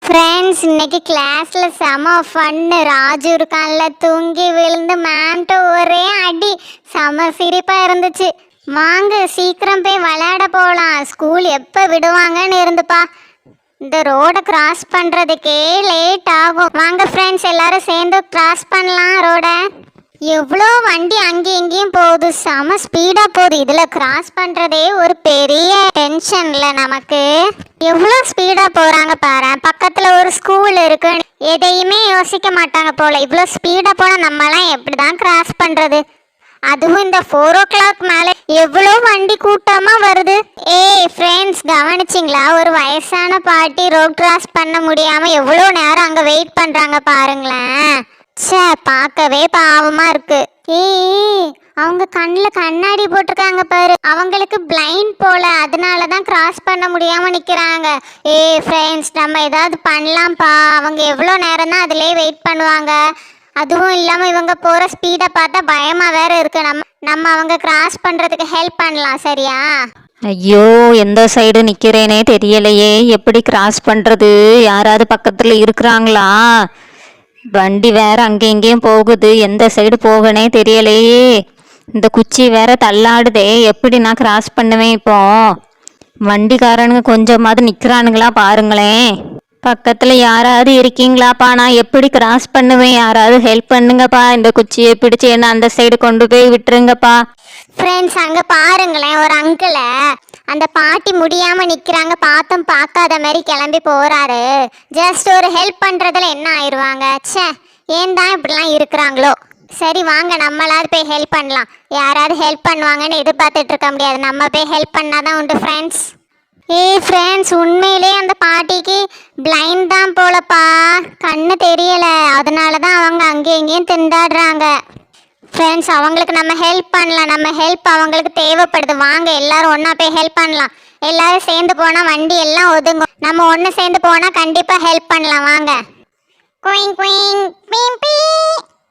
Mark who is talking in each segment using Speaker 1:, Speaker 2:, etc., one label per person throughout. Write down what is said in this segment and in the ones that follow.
Speaker 1: Friends, இன்னைக்கு கிளாஸ்ல செம ஃபன்னு. ராஜு இருக்கான்ல, தூங்கி விழுந்து மேம்கிட்ட ஒரே அடி. செம சிரிப்பா இருந்துச்சு. வாங்க சீக்கிரம் போய் விளையாட போகலாம். ஸ்கூல் எப்போ விடுவாங்கன்னு இருந்துப்பா. இந்த ரோடை கிராஸ் பண்ணுறதுக்கே லேட் ஆகும். வாங்க ஃப்ரெண்ட்ஸ், எல்லாரும் சேர்ந்து கிராஸ் பண்ணலாம் ரோடை. எவ்வளோ வண்டி அங்கேயும் இங்கேயும் போகுது, செம ஸ்பீடாக போகுது. இதில் கிராஸ் பண்ணுறதே ஒரு பெரிய டென்ஷன்ல நமக்கு. எவ்வளோ ஸ்பீடாக போகிறாங்க பாரு. பக்கத்தில் ஒரு ஸ்கூல் இருக்கு, எதையுமே யோசிக்க மாட்டாங்க போல. இவ்வளோ ஸ்பீடாக போனால் நம்மலாம் எப்படி தான் கிராஸ் பண்ணுறது? அதுவும் இந்த 4 o'clock மேலே எவ்வளோ வண்டி கூட்டமாக வருது. ஃப்ரெண்ட்ஸ், கவனிச்சிங்களா? ஒரு வயசான பாட்டி ரோட் கிராஸ் பண்ண முடியாமல் எவ்வளோ நேரம் அங்கே வெயிட் பண்ணுறாங்க பாருங்களேன். சே, பார்க்கவே பாவமா இருக்கு. அவங்க கண்ணில் கண்ணாடி போட்டிருக்காங்க பாரு. அவங்களுக்கு பிளைண்ட் போல, அதனால தான் கிராஸ் பண்ண முடியாம நிக்கிறாங்க. ஃப்ரெண்ட்ஸ், நம்ம ஏதாவது பண்ணலாம்ப்பா. அவங்க எவ்வளோ நேரம் தான் அதிலே வெயிட் பண்ணுவாங்க. அதுவும் இல்லாம இவங்க போற ஸ்பீடை பார்த்தா பயமா வேற இருக்கு. நம்ம அவங்க கிராஸ் பண்றதுக்கு ஹெல்ப் பண்ணலாம், சரியா?
Speaker 2: ஐயோ, எந்த சைடு நிற்கிறேனே தெரியலையே. எப்படி கிராஸ் பண்ணுறது? யாராவது பக்கத்தில் இருக்கிறாங்களா? வண்டி வேற அங்கே இங்கேயும் போகுது. எந்த சைடு போகனே தெரியலையே. இந்த குச்சி வேற தள்ளாடுதே. எப்படி நான் கிராஸ் பண்ணுவேன் இப்போ? வண்டிக்காரனுங்க கொஞ்சமாவது நிற்கிறானுங்களா பாருங்களேன். பக்கத்தில் யாராவது இருக்கீங்களாப்பா? நான் எப்படி கிராஸ் பண்ணுவேன்? யாராவது ஹெல்ப் பண்ணுங்கப்பா. இந்த குச்சியை பிடிச்சி என்ன அந்த சைடு கொண்டு போய் விட்டுருங்கப்பா.
Speaker 1: ஃப்ரெண்ட்ஸ், அங்கே பாருங்களேன், ஒரு அங்கிளை அந்த பாட்டி முடியாம நிக்கிறாங்க. பார்த்தும் பார்க்காத மாதிரி கிளம்பி போறாரு. ஜஸ்ட் ஒரு ஹெல்ப் பண்றதுல என்ன ஆயிடுவாங்க? ச்சே, ஏன் தான் இப்படிலாம் இருக்கிறாங்களோ. சரி வாங்க, நம்மளாவது போய் ஹெல்ப் பண்ணலாம். யாராவது ஹெல்ப் பண்ணுவாங்கன்னு எதிர்பார்த்துட்டு இருக்க முடியாது. நம்ம போய் ஹெல்ப் பண்ணாதான் உண்டு ஃப்ரெண்ட்ஸ். ஃப்ரெண்ட்ஸ், உண்மையிலே அந்த பாட்டிக்கு பிளைண்ட் தான் போலப்பா. கண்ணு தெரியல, அதனால தான் அவங்க அங்கேயும் இங்கேயும் திண்டாடுறாங்க. ஃப்ரெண்ட்ஸ், அவங்களுக்கு நம்ம ஹெல்ப் பண்ணலாம். நம்ம ஹெல்ப் அவங்களுக்கு தேவைப்படுது. வாங்க எல்லாரும் ஒன்றா போய் ஹெல்ப் பண்ணலாம். எல்லாரும் சேர்ந்து போனால் வண்டி எல்லாம் ஒதுங்கும். நம்ம ஒன்று சேர்ந்து போனால் கண்டிப்பாக ஹெல்ப் பண்ணலாம். வாங்க. குயிங் குயிங் பீம் பீ.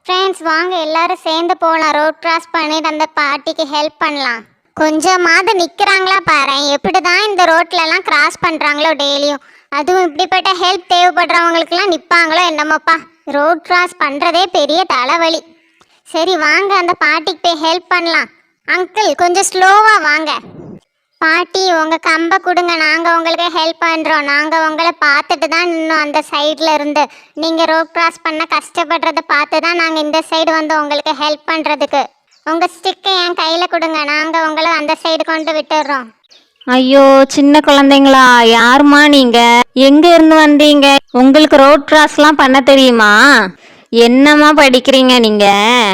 Speaker 1: ஃப்ரெண்ட்ஸ், வாங்க எல்லாரும் சேர்ந்து போகலாம். ரோட் கிராஸ் பண்ணிட்டு அந்த பாட்டிக்கு ஹெல்ப் பண்ணலாம். கொஞ்சமாவது நிற்கிறாங்களா பாரு. எப்படி தான் இந்த ரோட்லலாம் கிராஸ் பண்ணுறாங்களோ டெய்லியும். அதுவும் இப்படிப்பட்ட ஹெல்ப் தேவைப்படுறவங்களுக்குலாம் நிற்பாங்களோ என்னமோப்பா. ரோட் கிராஸ் பண்ணுறதே பெரிய தலைவலி. சரி வாங்க, அந்த பாட்டிக்கு போய் ஹெல்ப் பண்ணலாம். அங்கிள், கொஞ்சம் ஸ்லோவாக வாங்க. பாட்டி, உங்கள் கம்பை கொடுங்க, நாங்கள் உங்களுக்கு ஹெல்ப் பண்ணுறோம். நாங்கள் உங்களை பார்த்துட்டு தான் நின்னோம் அந்த சைடில் இருந்து. நீங்கள் ரோட் கிராஸ் பண்ண கஷ்டப்படுறத பார்த்து தான் நாங்கள் இந்த சைடு வந்து உங்களுக்கு ஹெல்ப் பண்ணுறதுக்கு. உங்கள் ஸ்டிக்கை என் கையில் கொடுங்க, நாங்கள் உங்களை அந்த சைடு கொண்டு விட்டுடுறோம்.
Speaker 2: ஐயோ, சின்ன குழந்தைங்களா? யாருமா நீங்கள்? எங்கே இருந்து வந்தீங்க? உங்களுக்கு ரோட் கிராஸ்லாம் பண்ண தெரியுமா? என்னம்மா படிக்கிறீங்க நீங்கள்?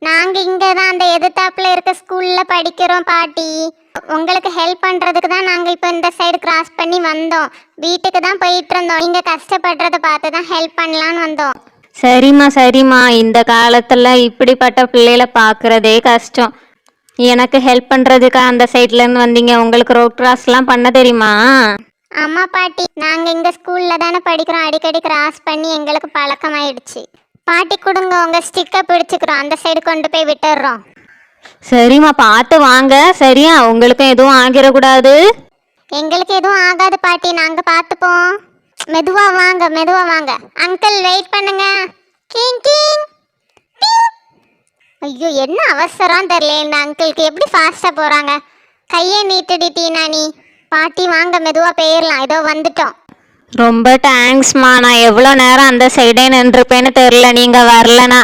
Speaker 1: நாங்கள் இங்கே தான் அந்த எதிர்த்தாப்பில் இருக்க ஸ்கூலில் படிக்கிறோம் பாட்டி. உங்களுக்கு ஹெல்ப் பண்ணுறதுக்கு தான் நாங்கள் இப்போ இந்த சைடு கிராஸ் பண்ணி வந்தோம். வீட்டுக்கு தான் போயிட்டு இருந்தோம். நீங்கள் கஷ்டப்படுறத பார்த்து தான் ஹெல்ப் பண்ணலான்னு வந்தோம்.
Speaker 2: சரிம்மா சரிம்மா, இந்த காலத்தில் இப்படிப்பட்ட பிள்ளைகளை பார்க்குறதே கஷ்டம். எனக்கு ஹெல்ப் பண்ணுறதுக்கு அந்த சைட்லேருந்து வந்தீங்க. உங்களுக்கு ரோட் கிராஸ்லாம் பண்ண தெரியுமா?
Speaker 1: ஆமாம் பாட்டி, நாங்கள் இந்த ஸ்கூலில் தானே படிக்கிறோம். அடிக்கடி கிராஸ் பண்ணி எங்களுக்கு பழக்கமாயிடுச்சு. பாட்டி கொடுங்க, உங்கள் ஸ்டிக்கை பிடிச்சிக்கிறோம். அந்த சைடு கொண்டு போய் விட்டுடுறோம்.
Speaker 2: சரிம்மா, பார்த்து வாங்க. சரியா? உங்களுக்கும் எதுவும் ஆகிடக்கூடாது.
Speaker 1: எங்களுக்கு எதுவும் ஆகாது பாட்டி, நாங்கள் பார்த்துப்போம். மெதுவா வாங்க, மெதுவா வாங்க. அங்கிள், வெயிட் பண்ணுங்க. King king. ஐயோ, என்ன அவசரம் தெரியல இந்த அங்கிளுக்கு. எப்படி ஃபாஸ்ட்டாக போகிறாங்க. கையை நீட்டுடி டீனா நீ. பாட்டி வாங்க, மெதுவாக போயிடலாம். ஏதோ வந்துட்டோம்.
Speaker 2: ரொம்ப தேங்க்ஸ்மா. நான் எவ்வளோ நேரம் அந்த சைடே நின்றுப்பேன்னு தெரில. நீங்கள் வரலனா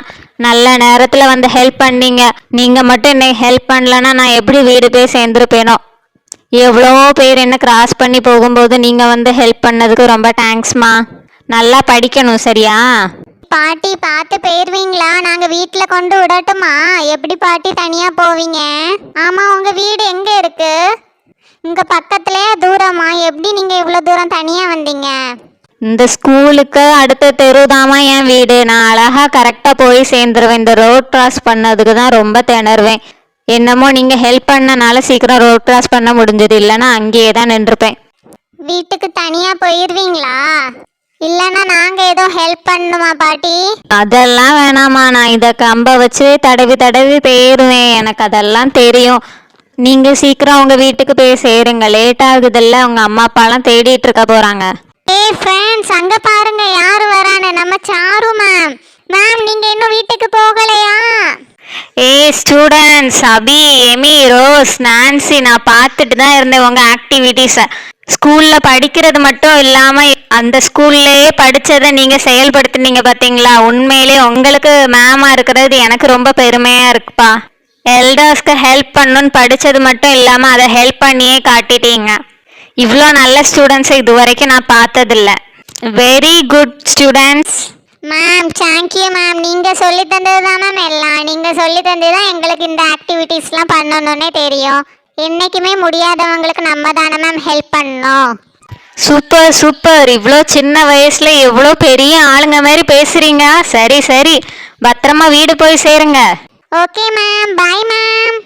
Speaker 2: நல்ல நேரத்தில் வந்து ஹெல்ப் பண்ணீங்க. நீங்கள் மட்டும் என்னை ஹெல்ப் பண்ணலன்னா நான் எப்படி வீடு போய் சேர்ந்துருப்பேனோ. எவ்வளோ பேர் என்ன கிராஸ் பண்ணி போகும்போது நீங்கள் வந்து ஹெல்ப் பண்ணதுக்கு ரொம்ப தேங்க்ஸ்மா. நல்லா படிக்கணும், சரியா?
Speaker 1: பாட்டி பார்த்து போயிடுவீங்களா? நாங்கள் வீட்டில் கொண்டு விடட்டுமா? எப்படி பாட்டி தனியாக போவீங்க? ஆமாம், உங்கள் வீடு எங்கே இருக்கு? இங்கே பக்கத்துலேயே தூரமா? எப்படி நீங்கள் இவ்வளோ தூரம் தனியாக வந்தீங்க?
Speaker 2: இந்த ஸ்கூலுக்கு அடுத்த தெருதாமா என் வீடு. நான் அழகாக கரெக்டாக போய் சேர்ந்துருவேன். இந்த ரோட் கிராஸ் பண்ணதுக்கு தான் ரொம்ப திணறுவேன். என்னமோ நீங்கள் ஹெல்ப் பண்ணனால சீக்கிரம் ரோட் கிராஸ் பண்ண முடிஞ்சது. இல்லைன்னா அங்கேயே தான் நின்றுப்பேன்.
Speaker 1: வீட்டுக்கு தனியாக போயிடுவீங்களா? இல்லைன்னா நாங்கள் ஏதோ ஹெல்ப் பண்ணணுமா பாட்டி?
Speaker 2: அதெல்லாம் வேணாமா. நான் இதை கம்பை வச்சு தடவி தடவி போயிடுவேன். எனக்கு அதெல்லாம் தெரியும். நீங்கள் சீக்கிரம் உங்கள் வீட்டுக்கு போய் சேருங்க. லேட் ஆகுதில்ல. உங்கள் அம்மா அப்பாலாம் தேடிட்டு இருக்க போகிறாங்க.
Speaker 1: ஃப்ரெண்ட்ஸ், அங்கே பாருங்க,
Speaker 2: ஸ்டூடெண்ட்ஸ், அபி, எமி, ரோஸ், நான்சி, நான் பார்த்துட்டு தான் இருந்தேன் உங்கள் ஆக்டிவிட்டீஸை. ஸ்கூலில் படிக்கிறது மட்டும் இல்லாமல் அந்த ஸ்கூல்லையே படித்ததை நீங்கள் செயல்படுத்துனீங்க பார்த்தீங்களா? உண்மையிலே உங்களுக்கு மேமாக இருக்கிறது எனக்கு ரொம்ப பெருமையாக இருக்குப்பா. எல்டர்ஸ்க்கு ஹெல்ப் பண்ணணும்னு படித்தது மட்டும் இல்லாமல் அதை ஹெல்ப் பண்ணியே காட்டிட்டீங்க. இவ்வளோ நல்ல ஸ்டூடெண்ட்ஸை இது வரைக்கும் நான் பார்த்ததில்ல. Very good students.
Speaker 1: Ma'am thank you ma'am. நீங்கள் சொல்லி தந்தது தான் மேம் எல்லாம். நீங்கள் சொல்லி தந்தது தான் எங்களுக்கு இந்த ஆக்டிவிட்டீஸ்லாம் பண்ணணுன்னே தெரியும். என்றைக்குமே முடியாதவங்களுக்கு நம்ம தானே மேம் ஹெல்ப் பண்ணணும்.
Speaker 2: Super super. இவ்வளோ சின்ன வயசுல எவ்வளோ பெரிய ஆளுங்க மாதிரி பேசுறீங்க. சரி சரி, பத்திரமா வீடு போய் சேருங்க.
Speaker 1: Okay ma'am, bye ma'am.